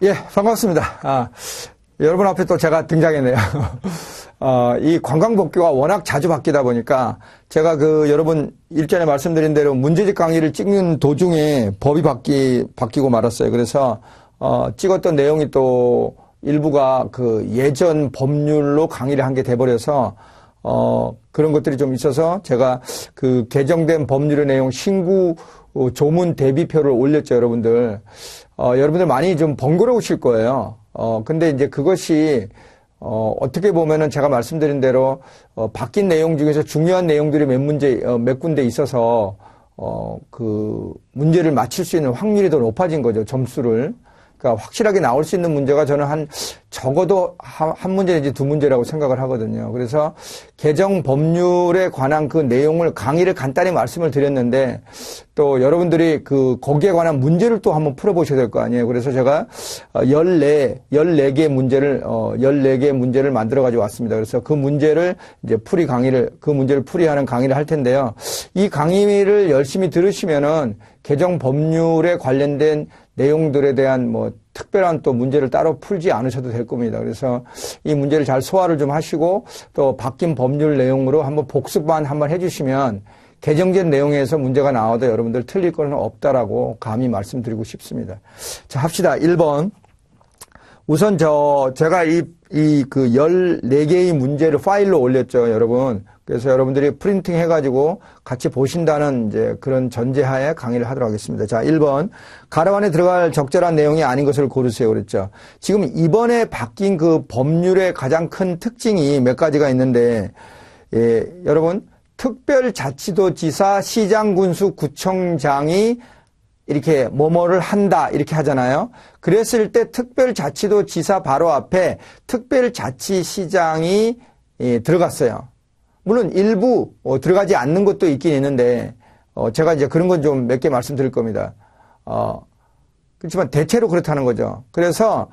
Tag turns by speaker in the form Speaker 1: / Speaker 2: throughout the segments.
Speaker 1: 예, 반갑습니다. 여러분 앞에 또 제가 등장했네요. 이 관광복귀가 워낙 자주 바뀌다 보니까 제가 여러분 일전에 말씀드린 대로 문제집 강의를 찍는 도중에 법이 바뀌고 말았어요. 그래서, 찍었던 내용이 또 일부가 예전 법률로 강의를 한 게 돼버려서, 그런 것들이 좀 있어서 제가 개정된 법률의 내용 신구 조문 대비표를 올렸죠, 여러분들. 여러분들 많이 좀 번거로우실 거예요. 근데 이제 그것이, 어떻게 보면은 제가 말씀드린 대로, 바뀐 내용 중에서 중요한 내용들이 몇 군데 있어서, 문제를 맞출 수 있는 확률이 더 높아진 거죠, 점수를. 그러니까 확실하게 나올 수 있는 문제가 저는 적어도 한 문제 내지 두 문제라고 생각을 하거든요. 그래서 개정 법률에 관한 그 내용을 강의를 간단히 말씀을 드렸는데 또 여러분들이 거기에 관한 문제를 또 한번 풀어보셔야 될 거 아니에요. 그래서 제가 14개의 문제를 만들어 가지고 왔습니다. 그래서 그 문제를 이제 그 문제를 풀이하는 강의를 할 텐데요. 이 강의를 열심히 들으시면은 개정 법률에 관련된 내용들에 대한 특별한 또 문제를 따로 풀지 않으셔도 될 겁니다. 그래서 이 문제를 잘 소화를 좀 하시고 또 바뀐 법률 내용으로 한번 복습만 한번 해주시면 개정된 내용에서 문제가 나와도 여러분들 틀릴 건 없다라고 감히 말씀드리고 싶습니다. 자, 합시다. 1번. 우선 제가 14개의 문제를 파일로 올렸죠, 여러분. 그래서 여러분들이 프린팅 해가지고 같이 보신다는 이제 그런 전제하에 강의를 하도록 하겠습니다. 자, 1번. 가로안에 들어갈 적절한 내용이 아닌 것을 고르세요. 그랬죠. 지금 이번에 바뀐 법률의 가장 큰 특징이 몇 가지가 있는데, 여러분, 특별자치도지사, 시장, 군수, 구청장이 이렇게 뭐뭐를 한다 이렇게 하잖아요. 그랬을 때 특별자치도지사 바로 앞에 특별자치시장이 들어갔어요. 물론 일부 들어가지 않는 것도 있긴 있는데 제가 이제 그런 건 좀 몇 개 말씀드릴 겁니다. 그렇지만 대체로 그렇다는 거죠. 그래서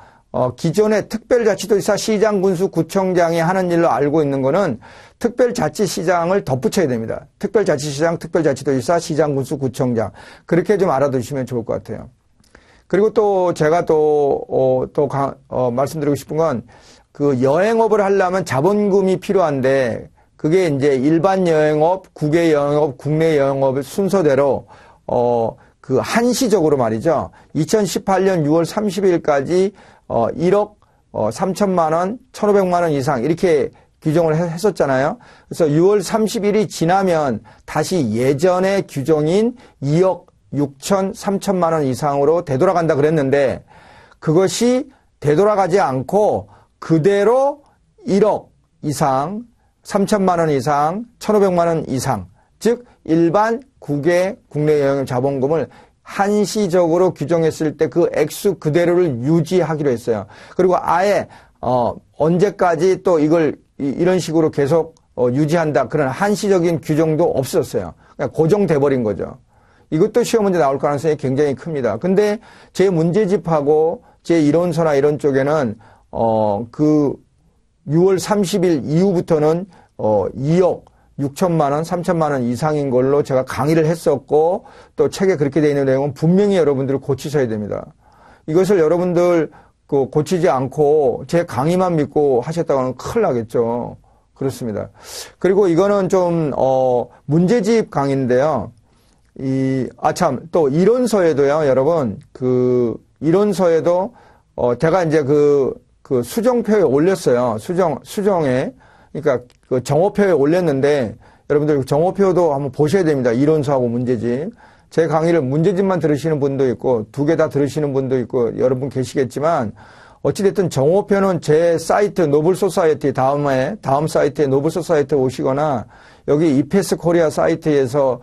Speaker 1: 기존의 특별자치도지사, 시장, 군수, 구청장이 하는 일로 알고 있는 거는 특별자치시장을 덧붙여야 됩니다. 특별자치시장, 특별자치도지사, 시장, 군수, 구청장. 그렇게 좀 알아두시면 좋을 것 같아요. 그리고 또 제가 말씀드리고 싶은 건 여행업을 하려면 자본금이 필요한데 그게 이제 일반 여행업, 국외 여행업, 국내 여행업을 순서대로 한시적으로 말이죠. 2018년 6월 30일까지 1억 3천만 원, 1,500만 원 이상 이렇게 규정을 했었잖아요. 그래서 6월 30일이 지나면 다시 예전의 규정인 2억 6천 3천만 원 이상으로 되돌아간다 그랬는데 그것이 되돌아가지 않고 그대로 1억 이상, 3천만 원 이상, 1,500만 원 이상, 즉 일반 국외 국내 여행 자본금을 한시적으로 규정했을 때 그 액수 그대로를 유지하기로 했어요. 그리고 아예 언제까지 또 이런 식으로 계속 유지한다 그런 한시적인 규정도 없었어요. 그냥 고정돼 버린 거죠. 이것도 시험 문제 나올 가능성이 굉장히 큽니다. 근데 제 문제집하고 제 이론서나 이런 쪽에는 6월 30일 이후부터는 2억 6천만 원, 3천만 원 이상인 걸로 제가 강의를 했었고 또 책에 그렇게 되어 있는 내용은 분명히 여러분들 고치셔야 됩니다. 이것을 여러분들 고치지 않고 제 강의만 믿고 하셨다고 하면 큰일 나겠죠. 그렇습니다. 그리고 이거는 좀 문제집 강의인데요. 또 이론서에도요, 여러분 이론서에도 제가 이제 수정표에 올렸어요. 수정에. 그러니까 정오표에 올렸는데 여러분들 정오표도 한번 보셔야 됩니다. 이론서하고 문제집. 제 강의를 문제집만 들으시는 분도 있고 2개 다 들으시는 분도 있고 여러분 계시겠지만 어찌됐든 정오표는 제 사이트 노블소사이어티 다음 사이트에 노블소사이어티 오시거나 여기 이페스 코리아 사이트에서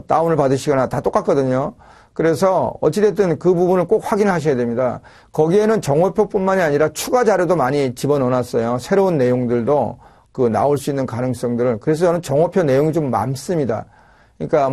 Speaker 1: 다운을 받으시거나 다 똑같거든요. 그래서 어찌됐든 그 부분을 꼭 확인하셔야 됩니다. 거기에는 정오표뿐만이 아니라 추가 자료도 많이 집어넣어놨어요. 새로운 내용들도 나올 수 있는 가능성들을. 그래서 저는 정오표 내용이 좀 많습니다. 그러니까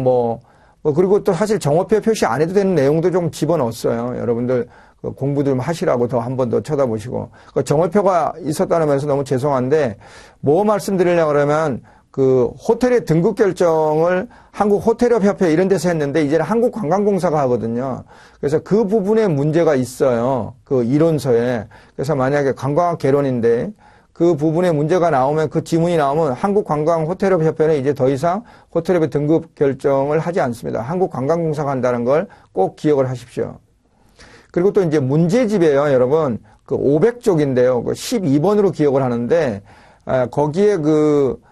Speaker 1: 그리고 또 사실 정오표 표시 안 해도 되는 내용도 좀 집어넣었어요. 여러분들 공부 좀 하시라고 한 번 더 쳐다보시고. 정오표가 있었다는 면에서 너무 죄송한데 뭐 말씀드리려고 그러면 그 호텔의 등급 결정을 한국호텔협회 이런 데서 했는데 이제는 한국관광공사가 하거든요. 그래서 그 부분에 문제가 있어요. 그 이론서에. 그래서 만약에 관광학 개론인데 그 부분에 문제가 나오면 그 지문이 나오면 한국관광호텔협회는 이제 더 이상 호텔협회 등급 결정을 하지 않습니다. 한국관광공사가 한다는 걸 꼭 기억을 하십시오. 그리고 또 이제 문제집이에요, 여러분. 그 500쪽인데요. 그 12번으로 기억을 하는데 거기에 그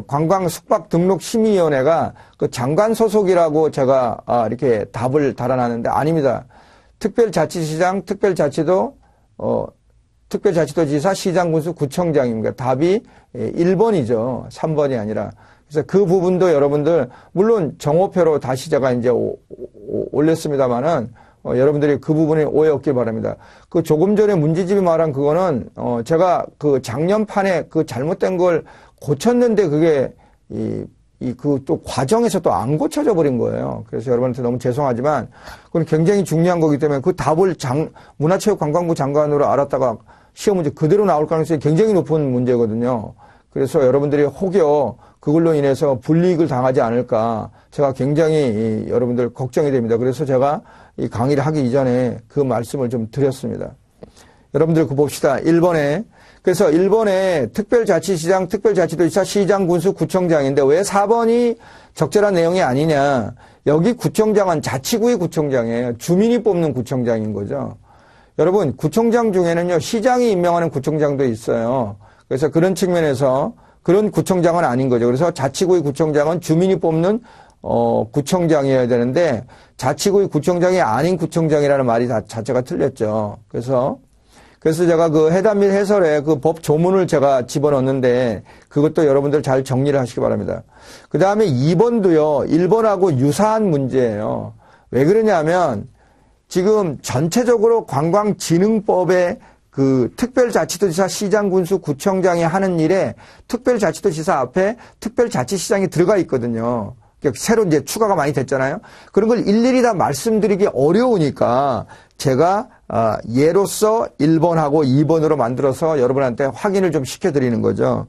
Speaker 1: 관광숙박등록심의위원회가 그 장관 소속이라고 제가 이렇게 답을 달아놨는데 아닙니다. 특별자치시장, 특별자치도지사, 시장군수, 구청장입니다. 답이 1번이죠. 3번이 아니라. 그래서 그 부분도 여러분들 물론 정오표로 다시 제가 이제 올렸습니다만은 여러분들이 그 부분에 오해 없길 바랍니다. 그 조금 전에 문제집이 말한 그거는 제가 그 작년판에 그 잘못된 걸 고쳤는데 그게 그 또 과정에서 또 안 고쳐져 버린 거예요. 그래서 여러분한테 너무 죄송하지만 그건 굉장히 중요한 거기 때문에 그 답을 문화체육관광부 장관으로 알았다가 시험 문제 그대로 나올 가능성이 굉장히 높은 문제거든요. 그래서 여러분들이 혹여 그걸로 인해서 불이익을 당하지 않을까 제가 굉장히 여러분들 걱정이 됩니다. 그래서 제가 이 강의를 하기 이전에 그 말씀을 좀 드렸습니다. 여러분들 그 봅시다. 1번에 그래서 1번에 특별자치시장, 특별자치도지사, 시장, 군수, 구청장인데 왜 4번이 적절한 내용이 아니냐. 여기 구청장은 자치구의 구청장이에요. 주민이 뽑는 구청장인 거죠. 여러분 구청장 중에는요. 시장이 임명하는 구청장도 있어요. 그래서 그런 측면에서 그런 구청장은 아닌 거죠. 그래서 자치구의 구청장은 주민이 뽑는 구청장이어야 되는데 자치구의 구청장이 아닌 구청장이라는 말이 자체가 틀렸죠. 그래서 제가 그 해답 및 해설에 그 법 조문을 제가 집어넣었는데 그것도 여러분들 잘 정리를 하시기 바랍니다. 그 다음에 2번도요. 1번하고 유사한 문제예요. 왜 그러냐면 지금 전체적으로 관광진흥법에 그 특별자치도지사, 시장, 군수, 구청장이 하는 일에 특별자치도지사 앞에 특별자치시장이 들어가 있거든요. 새로 이제 추가가 많이 됐잖아요. 그런 걸 일일이 다 말씀드리기 어려우니까 제가 예로서 1번하고 2번으로 만들어서 여러분한테 확인을 좀 시켜드리는 거죠.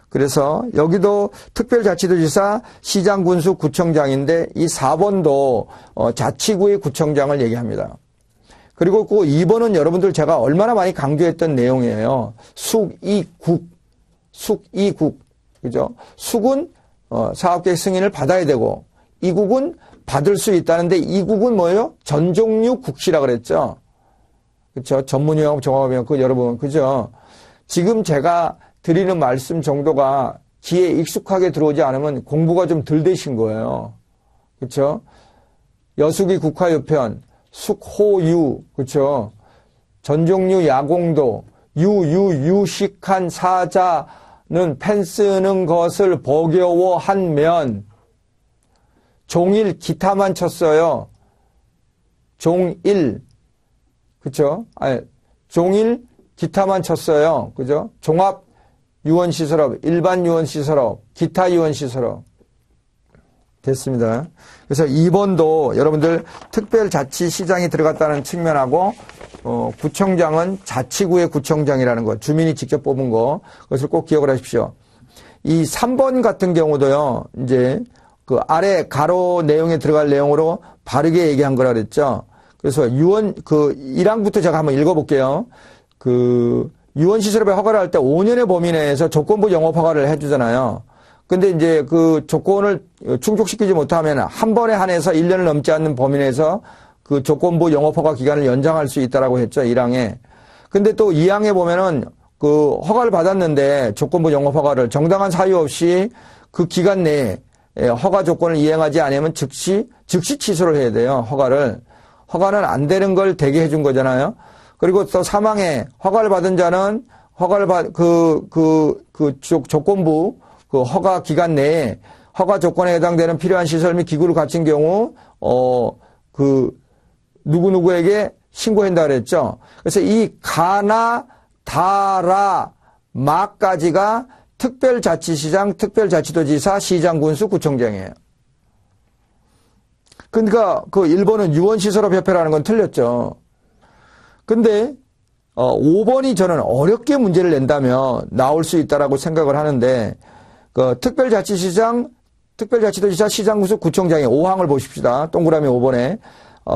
Speaker 1: 그래서 여기도 특별자치도지사, 시장, 군수, 구청장인데 이 4번도 자치구의 구청장을 얘기합니다. 그리고 그 2번은 여러분들 제가 얼마나 많이 강조했던 내용이에요. 숙이국. 그죠? 숙은 사업계획 승인을 받아야 되고 이국은 받을 수 있다는데 이국은 뭐예요? 전종류 국시라 그랬죠. 그렇죠? 전문용어, 종합용어 그 여러분 그죠? 지금 제가 드리는 말씀 정도가 귀에 익숙하게 들어오지 않으면 공부가 좀 덜 되신 거예요. 그렇죠? 여수기 국화유편, 숙호유, 그렇죠? 전종류 야공도, 유식한 사자는 펜 쓰는 것을 버겨워한 면, 종일 기타만 쳤어요. 종일, 그쵸? 아니, 종일 기타만 쳤어요. 그죠? 종합 유원시설업, 일반 유원시설업, 기타 유원시설업. 됐습니다. 그래서 2번도 여러분들 특별자치시장이 들어갔다는 측면하고, 구청장은 자치구의 구청장이라는 거, 주민이 직접 뽑은 거, 그것을 꼭 기억을 하십시오. 이 3번 같은 경우도요, 이제, 그 아래 가로 내용에 들어갈 내용으로 바르게 얘기한 거라 그랬죠. 그래서 1항부터 제가 한번 읽어볼게요. 그 유원시설업에 허가를 할 때 5년의 범위 내에서 조건부 영업 허가를 해주잖아요. 근데 이제 그 조건을 충족시키지 못하면 한 번에 한해서 1년을 넘지 않는 범위 내에서 그 조건부 영업 허가 기간을 연장할 수 있다라고 했죠. 1항에. 근데 또 2항에 보면은 그 허가를 받았는데 조건부 영업 허가를 정당한 사유 없이 그 기간 내에 허가 조건을 이행하지 않으면 즉시 취소를 해야 돼요. 허가는 안 되는 걸 대게 해준 거잖아요. 그리고 또 3항에 허가를 받은 자는 조건부 그 허가 기간 내에 허가 조건에 해당되는 필요한 시설 및 기구를 갖춘 경우 누구누구에게 신고한다 그랬죠. 그래서 이 가나 다라 마까지가 특별자치시장, 특별자치도지사, 시장, 군수, 구청장이에요. 그러니까 그 1번은 유원시설업협회라는 건 틀렸죠. 근데 5번이 저는 어렵게 문제를 낸다면 나올 수 있다라고 생각을 하는데 그 특별자치도지사 시장군수 구청장의 5항을 보십시다. 동그라미 5번에.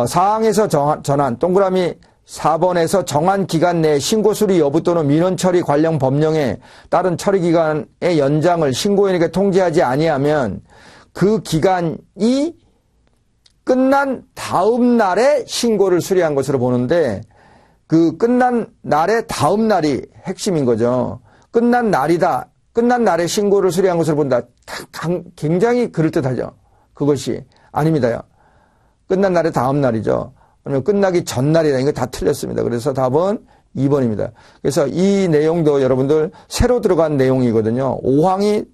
Speaker 1: 사항에서 전한, 동그라미 4번에서 정한 기간 내에 신고 수리 여부 또는 민원 처리 관련 법령에 따른 처리 기간의 연장을 신고인에게 통지하지 아니하면 그 기간이 끝난 다음 날에 신고를 수리한 것으로 보는데 그 끝난 날의 다음 날이 핵심인 거죠. 끝난 날이다. 끝난 날에 신고를 수리한 것으로 본다. 굉장히 그럴듯하죠. 그것이 아닙니다요. 끝난 날의 다음 날이죠. 아니면 끝나기 전날이다. 이거 다 틀렸습니다. 그래서 답은 2번입니다. 그래서 이 내용도 여러분들 새로 들어간 내용이거든요. 5항이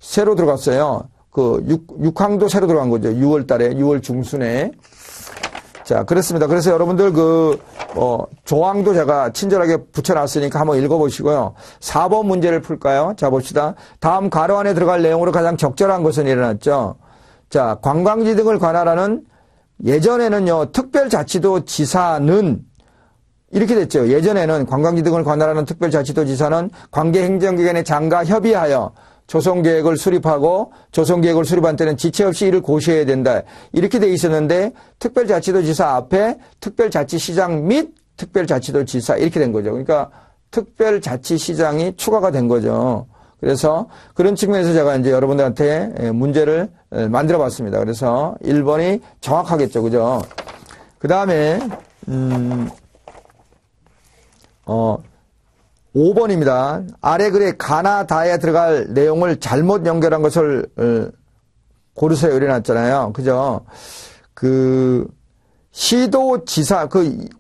Speaker 1: 새로 들어갔어요. 6항도 새로 들어간 거죠. 6월 달에, 6월 중순에. 자, 그렇습니다. 그래서 여러분들 조항도 제가 친절하게 붙여놨으니까 한번 읽어보시고요. 4번 문제를 풀까요? 자, 봅시다. 다음 가로 안에 들어갈 내용으로 가장 적절한 것은 일어났죠. 자, 관광지 등을 관할하는 예전에는요, 특별자치도지사는 이렇게 됐죠. 예전에는 관광지 등을 관할하는 특별자치도지사는 관계행정기관의 장과 협의하여 조성계획을 수립하고 조성계획을 수립한 때는 지체 없이 이를 고시해야 된다. 이렇게 돼 있었는데 특별자치도지사 앞에 특별자치시장 및 특별자치도지사 이렇게 된 거죠. 그러니까 특별자치시장이 추가가 된 거죠. 그래서 그런 측면에서 제가 이제 여러분들한테 문제를 만들어 봤습니다. 그래서 1번이 정확하겠죠. 그죠? 그 다음에, 5번입니다. 아래 글에 가나 다에 들어갈 내용을 잘못 연결한 것을 고르세요. 이래 놨잖아요. 그죠? 시도지사,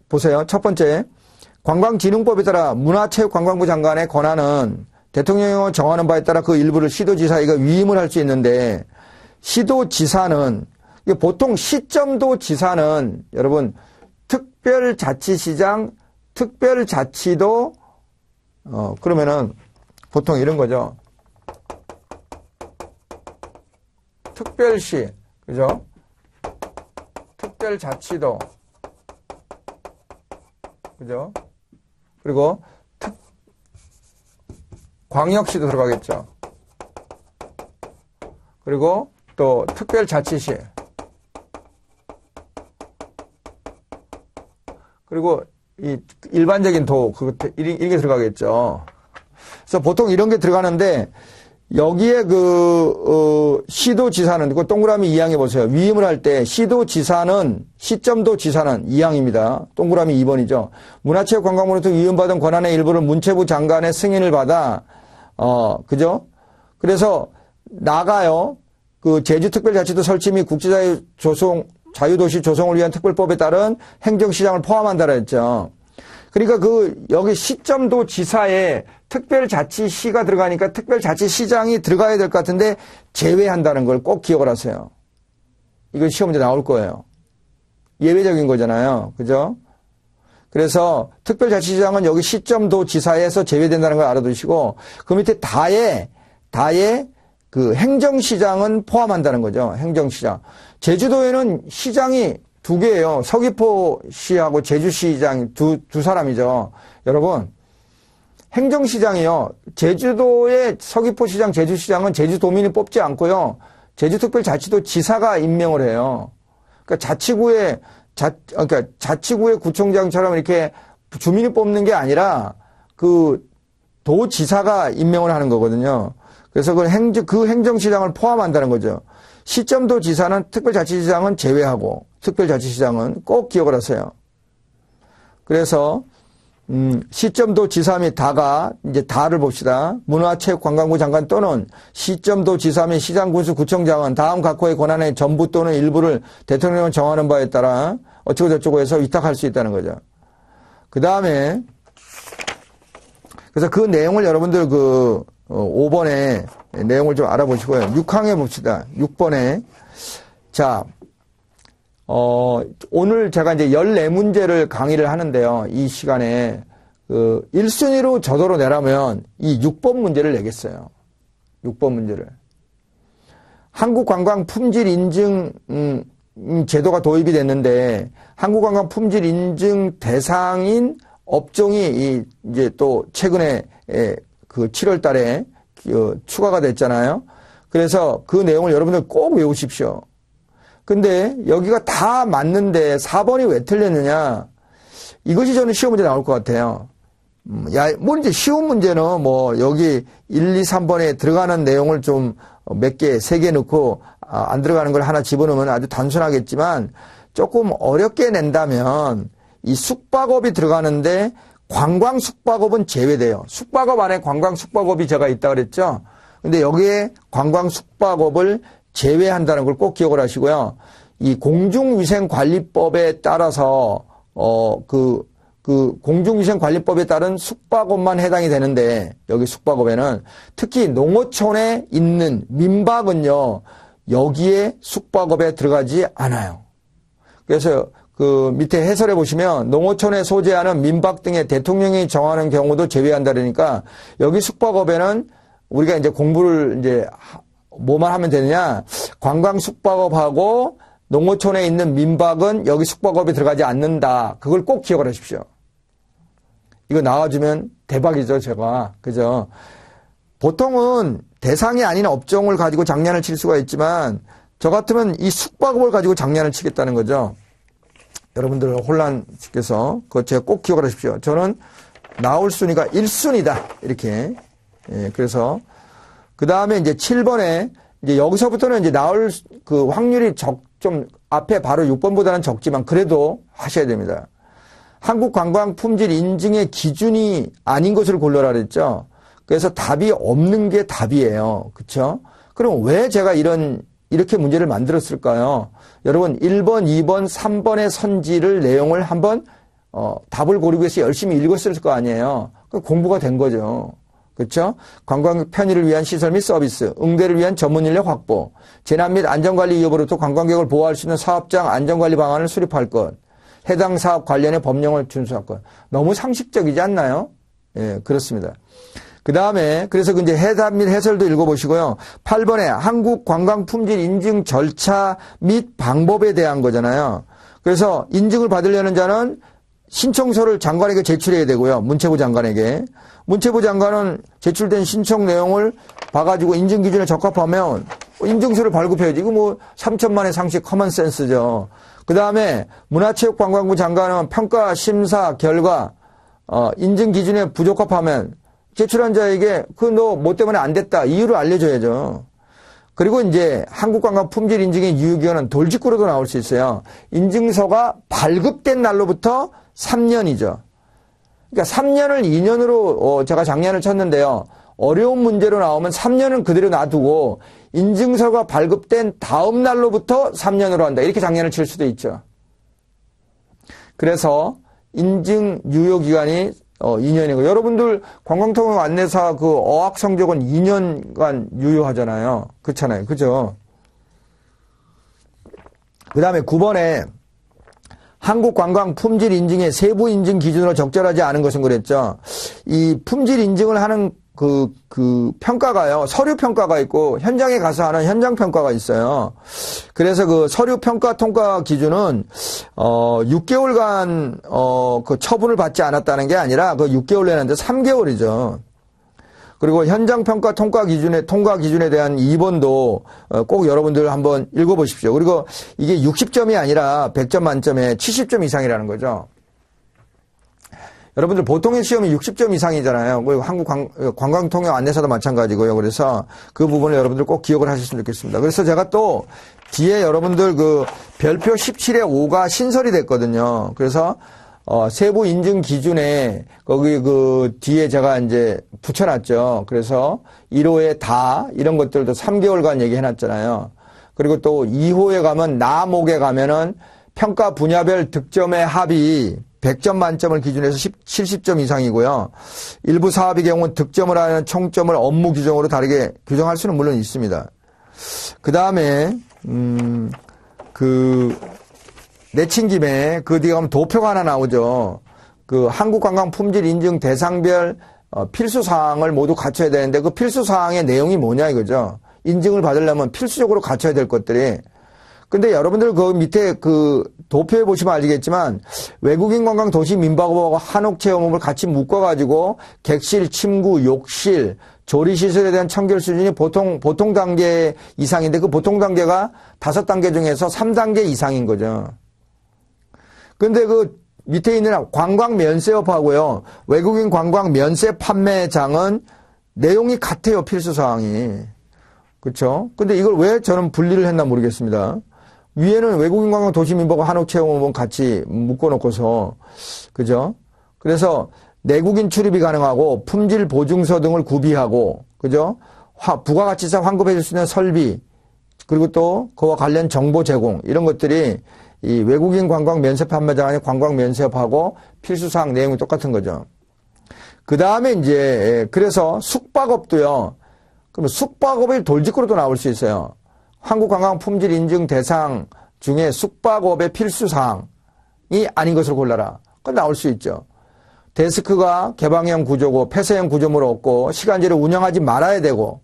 Speaker 1: 보세요. 첫 번째. 관광진흥법에 따라 문화체육관광부 장관의 권한은 대통령이 정하는 바에 따라 그 일부를 시도지사가 위임을 할 수 있는데, 시도지사는, 보통 시점도지사는, 여러분, 특별자치시장, 특별자치도, 그러면은, 보통 이런 거죠. 특별시, 그죠? 특별자치도, 그죠? 그리고, 광역시도 들어가겠죠. 그리고 또 특별자치시. 그리고 이 일반적인 이게 들어가겠죠. 그래서 보통 이런 게 들어가는데 여기에 시도지사는 동그라미 2항에 보세요. 위임을 할 때 시도지사는 시점도지사는 2항입니다. 동그라미 2번이죠. 문화체육관광부로부터 위임받은 권한의 일부를 문체부 장관의 승인을 받아 그죠? 그래서 나가요. 제주특별자치도 설치 및 자유도시 조성을 위한 특별법에 따른 행정시장을 포함한다라 했죠. 그러니까 여기 시점도 지사에 특별자치시가 들어가니까 특별자치시장이 들어가야 될 것 같은데 제외한다는 걸 꼭 기억을 하세요. 이거 시험 문제 나올 거예요. 예외적인 거잖아요. 그죠? 그래서 특별자치시장은 여기 시점도 지사에서 제외된다는 걸 알아두시고 그 밑에 다에 행정시장은 포함한다는 거죠. 행정시장. 제주도에는 시장이 2개예요. 서귀포시하고 제주시장 두 사람이죠. 여러분, 행정시장이요. 제주도의 서귀포시장, 제주시장은 제주도민이 뽑지 않고요. 제주특별자치도 지사가 임명을 해요. 그러니까 자치구의 구청장처럼 이렇게 주민이 뽑는 게 아니라 도지사가 임명을 하는 거거든요. 그래서 그 행정시장을 포함한다는 거죠. 시점도지사는 특별자치시장은 제외하고 특별자치시장은 꼭 기억을 하세요. 그래서 시점도지사 및 다가 이제 다를 봅시다. 문화체육관광부 장관 또는 시점도지사 및 시장군수 구청장은 다음 각호의 권한의 전부 또는 일부를 대통령이 정하는 바에 따라 어쩌고 저쩌고 해서 위탁할 수 있다는 거죠. 그 다음에 그래서 그 내용을 여러분들 5번에 내용을 좀 알아보시고요. 6항에 봅시다. 6번에. 자, 오늘 제가 이제 14문제를 강의를 하는데요. 이 시간에, 1순위로 저도로 내라면 이 6번 문제를 내겠어요. 6번 문제를. 한국관광 품질 인증, 제도가 도입이 됐는데, 한국관광 품질 인증 대상인 업종이 이제 또 최근에 7월 달에 추가가 됐잖아요. 그래서 그 내용을 여러분들 꼭 외우십시오. 근데 여기가 다 맞는데 4번이 왜 틀렸느냐? 이것이 저는 시험 문제 나올 것 같아요. 뭐 이제 쉬운 문제는 뭐 여기 1, 2, 3번에 들어가는 내용을 좀 몇 개, 3개 넣고 안 들어가는 걸 하나 집어넣으면 아주 단순하겠지만 조금 어렵게 낸다면 이 숙박업이 들어가는데 관광 숙박업은 제외돼요. 숙박업 안에 관광 숙박업이 제가 있다 그랬죠. 근데 여기에 관광 숙박업을 제외한다는 걸 꼭 기억을 하시고요. 이 공중위생관리법에 따라서 그 공중위생관리법에 따른 숙박업만 해당이 되는데 여기 숙박업에는 특히 농어촌에 있는 민박은요. 여기에 숙박업에 들어가지 않아요. 그래서 그 밑에 해설해 보시면 농어촌에 소재하는 민박 등의 대통령이 정하는 경우도 제외한다 그러니까 여기 숙박업에는 우리가 이제 공부를 이제 뭐만 하면 되느냐? 관광 숙박업하고 농어촌에 있는 민박은 여기 숙박업에 들어가지 않는다. 그걸 꼭 기억을 하십시오. 이거 나와주면 대박이죠, 제가. 그죠? 보통은 대상이 아닌 업종을 가지고 장난을 칠 수가 있지만 저 같으면 이 숙박업을 가지고 장난을 치겠다는 거죠. 여러분들 혼란시켜서 그거 제가 꼭 기억을 하십시오. 저는 나올 순위가 1순위다. 이렇게. 예, 그래서 그 다음에 이제 7번에 이제 여기서부터는 이제 나올 그 확률이 좀 앞에 바로 6번보다는 적지만 그래도 하셔야 됩니다. 한국 관광 품질 인증의 기준이 아닌 것을 골라라 그랬죠. 그래서 답이 없는 게 답이에요. 그렇죠? 그럼 왜 제가 이렇게 문제를 만들었을까요? 여러분 1번, 2번, 3번의 선지를 내용을 한번 답을 고르기 위해서 열심히 읽었을 거 아니에요. 공부가 된 거죠. 그렇죠? 관광 편의를 위한 시설 및 서비스, 응대를 위한 전문 인력 확보, 재난 및 안전관리 위협으로부터 관광객을 보호할 수 있는 사업장 안전관리 방안을 수립할 것, 해당 사업 관련의 법령을 준수할 것. 너무 상식적이지 않나요? 예, 그렇습니다. 그 다음에 그래서 이제 해답 및 해설도 읽어보시고요. 8번에 한국 관광 품질 인증 절차 및 방법에 대한 거잖아요. 그래서 인증을 받으려는 자는 신청서를 장관에게 제출해야 되고요. 문체부 장관에게. 문체부 장관은 제출된 신청 내용을 봐가지고 인증 기준에 적합하면 인증서를 발급해야지. 이거 뭐 3천만의 상식 커먼 센스죠. 그 다음에 문화체육관광부 장관은 평가 심사 결과 인증 기준에 부적합하면 제출한 자에게 너 뭐 때문에 안 됐다 이유를 알려줘야죠. 그리고 이제 한국관광 품질 인증의 유효기간은 돌직구로도 나올 수 있어요. 인증서가 발급된 날로부터 3년이죠. 그러니까 3년을 2년으로 제가 장난을 쳤는데요. 어려운 문제로 나오면 3년은 그대로 놔두고 인증서가 발급된 다음 날로부터 3년으로 한다. 이렇게 장난을 칠 수도 있죠. 그래서 인증 유효기간이 2년이고 여러분들 관광통역 안내사 그 어학 성적은 2년간 유효하잖아요. 그렇잖아요. 그죠? 그 다음에 9번에 한국 관광 품질 인증의 세부 인증 기준으로 적절하지 않은 것은 그랬죠. 이 품질 인증을 하는 그 평가가요. 서류 평가가 있고 현장에 가서 하는 현장 평가가 있어요. 그래서 그 서류 평가 통과 기준은 6개월간 그 처분을 받지 않았다는 게 아니라 그 6개월 내는데 3개월이죠. 그리고 현장 평가 통과 기준에 대한 2번도 꼭 여러분들 한번 읽어보십시오. 그리고 이게 60점이 아니라 100점 만점에 70점 이상이라는 거죠. 여러분들 보통의 시험이 60점 이상이잖아요. 그리고 한국 관광통역 안내사도 마찬가지고요. 그래서 그 부분을 여러분들 꼭 기억을 하셨으면 좋겠습니다. 그래서 제가 또 뒤에 여러분들 그 별표 17의 5가 신설이 됐거든요. 그래서 세부 인증 기준에 거기 그 뒤에 제가 이제 붙여놨죠. 그래서 1호에 다 이런 것들도 3개월간 얘기해놨잖아요. 그리고 또 2호에 가면 나목에 가면은 평가 분야별 득점의 합이 100점 만점을 기준으로 해서 70점 이상이고요. 일부 사업의 경우는 득점을 하는 총점을 업무 규정으로 다르게 규정할 수는 물론 있습니다. 그 다음에 내친 김에 그 뒤에 가면 도표가 하나 나오죠. 그 한국관광 품질 인증 대상별 필수 사항을 모두 갖춰야 되는데 그 필수 사항의 내용이 뭐냐 이거죠. 인증을 받으려면 필수적으로 갖춰야 될 것들이. 근데 여러분들 그 밑에 그 도표에 보시면 알겠지만 외국인 관광 도시 민박업하고 한옥 체험업을 같이 묶어가지고 객실, 침구, 욕실, 조리시설에 대한 청결 수준이 보통 단계 이상인데 그 보통 단계가 5단계 중에서 3단계 이상인 거죠. 근데 그 밑에 있는 관광 면세업하고요. 외국인 관광 면세 판매장은 내용이 같아요. 필수 사항이. 그렇죠? 근데 이걸 왜 저는 분리를 했나 모르겠습니다. 위에는 외국인 관광 도시민보고 한옥 체험은 같이 묶어 놓고서 그죠? 그래서 내국인 출입이 가능하고 품질 보증서 등을 구비하고 그죠? 부가가치세 환급해 줄 수 있는 설비 그리고 또 그와 관련 정보 제공 이런 것들이 이 외국인 관광 면세 판매장 안에 관광 면세업하고 필수사항 내용이 똑같은 거죠. 그 다음에 이제 그래서 숙박업도요. 그럼 숙박업의 돌직구로도 나올 수 있어요. 한국관광 품질 인증 대상 중에 숙박업의 필수사항이 아닌 것으로 골라라. 그건 나올 수 있죠. 데스크가 개방형 구조고 폐쇄형 구조물을 없고 시간제를 운영하지 말아야 되고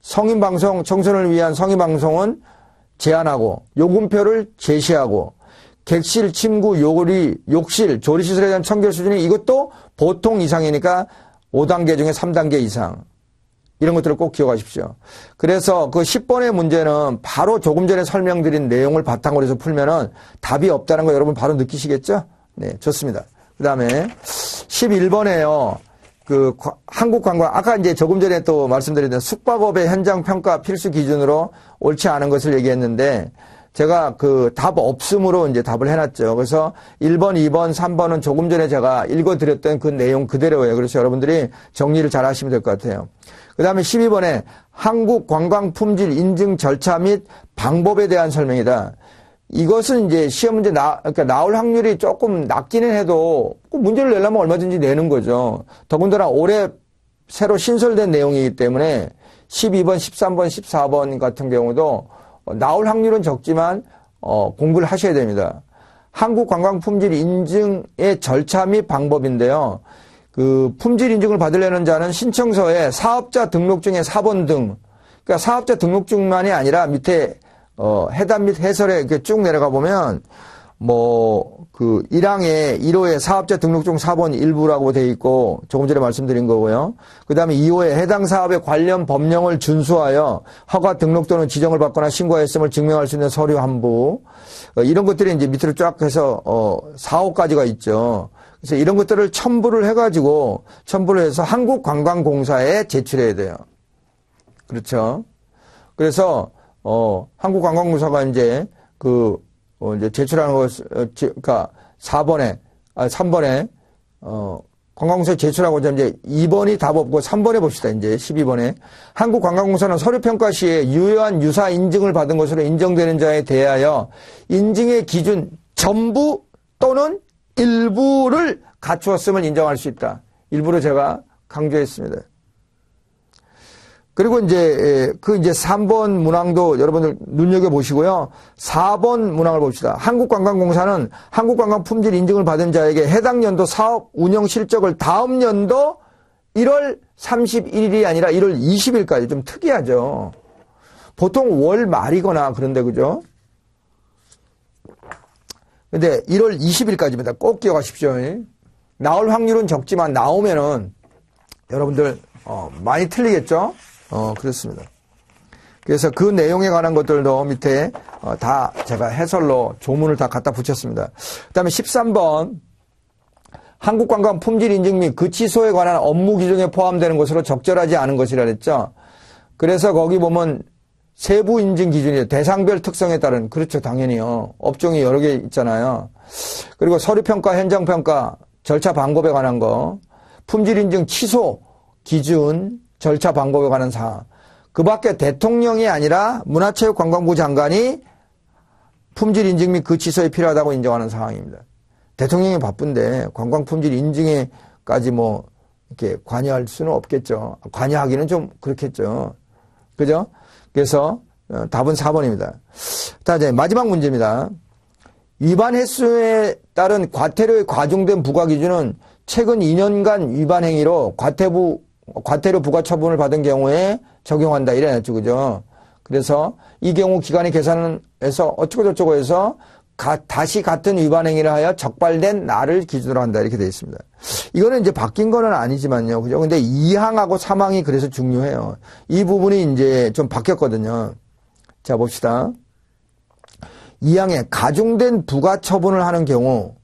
Speaker 1: 성인방송 청소년을 위한 성인방송은 제한하고 요금표를 제시하고 객실, 침구, 요리, 욕실, 조리시설에 대한 청결 수준이 이것도 보통 이상이니까 5단계 중에 3단계 이상. 이런 것들을 꼭 기억하십시오. 그래서 그 10번의 문제는 바로 조금 전에 설명드린 내용을 바탕으로 해서 풀면은 답이 없다는 거 여러분 바로 느끼시겠죠? 네, 좋습니다. 그 다음에 11번에요. 그 한국관광, 아까 이제 조금 전에 또 말씀드렸던 숙박업의 현장 평가 필수 기준으로 옳지 않은 것을 얘기했는데 제가 그 답 없음으로 이제 답을 해놨죠. 그래서 1번, 2번, 3번은 조금 전에 제가 읽어드렸던 그 내용 그대로예요. 그래서 여러분들이 정리를 잘 하시면 될 것 같아요. 그 다음에 12번에 한국관광품질 인증 절차 및 방법에 대한 설명이다. 이것은 이제 시험 문제 그러니까 나올 확률이 조금 낮기는 해도 그 문제를 내려면 얼마든지 내는 거죠. 더군다나 올해 새로 신설된 내용이기 때문에 12번, 13번, 14번 같은 경우도 나올 확률은 적지만 공부를 하셔야 됩니다. 한국관광품질 인증의 절차 및 방법인데요. 그 품질 인증을 받으려는 자는 신청서에 사업자 등록증의 4번 등, 그러니까 사업자 등록증만이 아니라 밑에 해답 및 해설에 이렇게 쭉 내려가 보면 그 1항에 1호에 사업자 등록증 4번 일부라고 돼 있고 조금 전에 말씀드린 거고요. 그 다음에 2호에 해당 사업의 관련 법령을 준수하여 허가 등록 또는 지정을 받거나 신고했음을 증명할 수 있는 서류 한부 이런 것들이 이제 밑으로 쫙 해서 4호까지가 있죠. 그래서 이런 것들을 첨부를 해서 한국관광공사에 제출해야 돼요. 그렇죠. 그래서 한국관광공사가 이제 이제 제출하는 것을, 그러니까 3번에, 관광공사에 제출하고 이제 2번이 답 없고 3번에 봅시다. 이제 12번에. 한국관광공사는 서류평가 시에 유효한 유사 인증을 받은 것으로 인정되는 자에 대하여 인증의 기준 전부 또는 일부를 갖추었음을 인정할 수 있다. 일부를 제가 강조했습니다. 그리고 이제 3번 문항도 여러분들 눈여겨보시고요. 4번 문항을 봅시다. 한국관광공사는 한국관광 품질 인증을 받은 자에게 해당 연도 사업 운영 실적을 다음 연도 1월 31일이 아니라 1월 20일까지 좀 특이하죠. 보통 월 말이거나 그런데 그죠? 근데 1월 20일까지입니다. 꼭 기억하십시오. 나올 확률은 적지만 나오면은 여러분들 많이 틀리겠죠? 그렇습니다. 그래서 그 내용에 관한 것들도 밑에 다 제가 해설로 조문을 다 갖다 붙였습니다. 그 다음에 13번 한국관광 품질 인증 및 그 취소에 관한 업무 규정에 포함되는 것으로 적절하지 않은 것이라 그랬죠. 그래서 거기 보면 세부 인증 기준이에요. 대상별 특성에 따른. 그렇죠. 당연히요. 업종이 여러 개 있잖아요. 그리고 서류평가, 현장평가, 절차 방법에 관한 거, 품질 인증 취소 기준, 절차 방법에 관한 사항. 그 밖에 대통령이 아니라 문화체육관광부 장관이 품질 인증 및 그 취소에 필요하다고 인정하는 사항입니다. 대통령이 바쁜데 관광 품질 인증에까지 이렇게 관여할 수는 없겠죠. 관여하기는 좀 그렇겠죠. 그죠? 그래서 답은 4번입니다. 자, 이제 마지막 문제입니다. 위반 횟수에 따른 과태료에 과중된 부과 기준은 최근 2년간 위반 행위로 과태료 부과 처분을 받은 경우에 적용한다. 이래놨죠. 그죠? 그래서 이 경우 기간의 계산에서 어쩌고저쩌고 해서 다시 같은 위반 행위를 하여 적발된 날을 기준으로 한다. 이렇게 되어 있습니다. 이거는 이제 바뀐 거는 아니지만요. 그죠? 근데 2항하고 3항이 그래서 중요해요. 이 부분이 이제 좀 바뀌었거든요. 자, 봅시다. 2항에 가중된 부가처분을 하는 경우,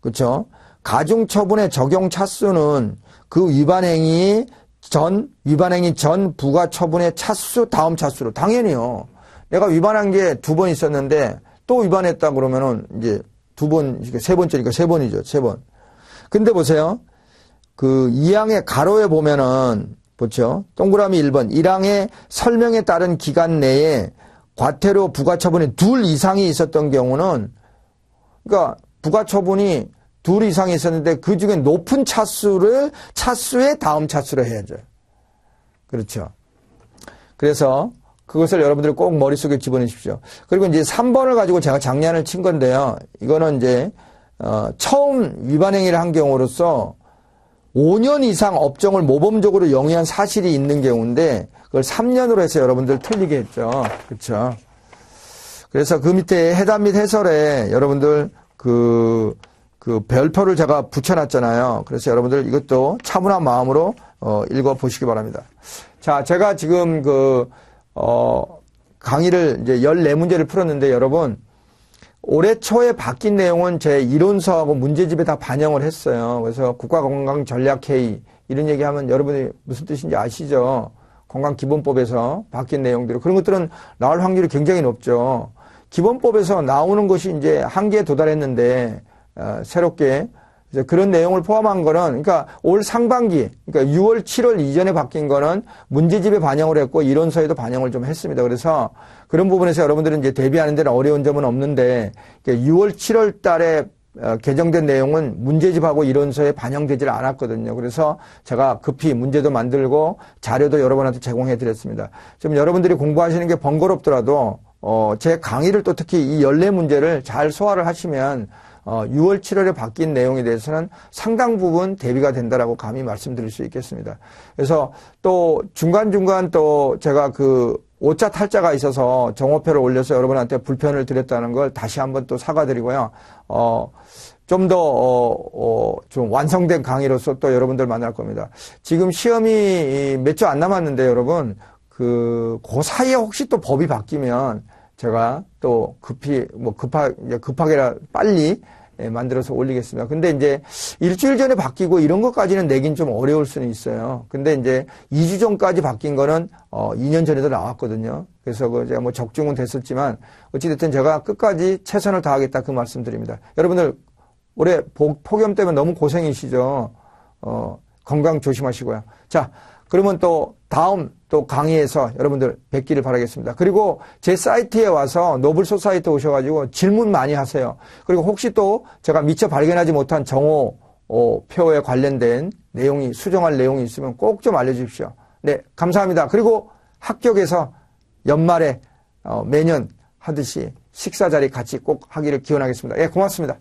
Speaker 1: 그렇죠? 가중처분의 적용 차수는 그 위반행위 전 부가처분의 차수 다음 차수로. 당연히요. 내가 위반한 게 2번 있었는데 또 위반했다 그러면은 이제 2번, 3번째니까 3번이죠. 3번. 근데 보세요. 그 2항의 가로에 보면은, 보죠. 동그라미 1번. 1항의 설명에 따른 기간 내에 과태료 부가처분이 2 이상이 있었던 경우는, 그러니까 부가처분이 2 이상이 있었는데 그 중에 높은 차수의 다음 차수로 해야죠. 그렇죠. 그래서 그것을 여러분들이 꼭 머릿속에 집어넣으십시오. 그리고 이제 3번을 가지고 제가 장난을 친 건데요. 이거는 이제 처음 위반 행위를 한 경우로서 5년 이상 업종을 모범적으로 영위한 사실이 있는 경우인데 그걸 3년으로 해서 여러분들 틀리게 했죠. 그렇죠. 그래서 그 밑에 해답 및 해설에 여러분들 그 별표를 제가 붙여놨잖아요. 그래서 여러분들 이것도 차분한 마음으로 읽어보시기 바랍니다. 자, 제가 지금 강의를 이제 14문제를 풀었는데 여러분, 올해 초에 바뀐 내용은 제 이론서하고 문제집에 다 반영을 했어요. 그래서 국가건강전략회의 이런 얘기하면 여러분이 무슨 뜻인지 아시죠? 건강기본법에서 바뀐 내용들 그런 것들은 나올 확률이 굉장히 높죠. 기본법에서 나오는 것이 이제 한계에 도달했는데 새롭게 이제 그런 내용을 포함한 거는 그러니까 올 상반기 그러니까 6월 7월 이전에 바뀐 거는 문제집에 반영을 했고 이론서에도 반영을 좀 했습니다. 그래서 그런 부분에서 여러분들은 이제 대비하는 데는 어려운 점은 없는데 6월 7월 달에 개정된 내용은 문제집하고 이론서에 반영되질 않았거든요. 그래서 제가 급히 문제도 만들고 자료도 여러분한테 제공해 드렸습니다. 좀 여러분들이 공부하시는 게 번거롭더라도 제 강의를 또 특히 이 14문제를 잘 소화를 하시면 6월 7월에 바뀐 내용에 대해서는 상당 부분 대비가 된다라고 감히 말씀드릴 수 있겠습니다. 그래서 또 중간중간 또 제가 그 오차 탈자가 있어서 정오표를 올려서 여러분한테 불편을 드렸다는 걸 다시 한번 또 사과드리고요. 좀 더, 좀 완성된 강의로서 또 여러분들 만날 겁니다. 지금 시험이 몇 주 안 남았는데 여러분, 그 사이에 혹시 또 법이 바뀌면 제가 또 급하게라 빨리 만들어서 올리겠습니다. 근데 이제 일주일 전에 바뀌고 이런 것까지는 내긴 좀 어려울 수는 있어요. 근데 이제 2주 전까지 바뀐 거는 2년 전에도 나왔거든요. 그래서 제가 뭐 적중은 됐었지만 어찌됐든 제가 끝까지 최선을 다하겠다 그 말씀드립니다. 여러분들 올해 폭염 때문에 너무 고생이시죠. 건강 조심하시고요. 자, 그러면 또 다음 또 강의에서 여러분들 뵙기를 바라겠습니다. 그리고 제 사이트에 와서 노블소사이트 오셔가지고 질문 많이 하세요. 그리고 혹시 또 제가 미처 발견하지 못한 정오표에 관련된 내용이 수정할 내용이 있으면 꼭 좀 알려주십시오. 네, 감사합니다. 그리고 합격해서 연말에 매년 하듯이 식사 자리 같이 꼭 하기를 기원하겠습니다. 예, 고맙습니다.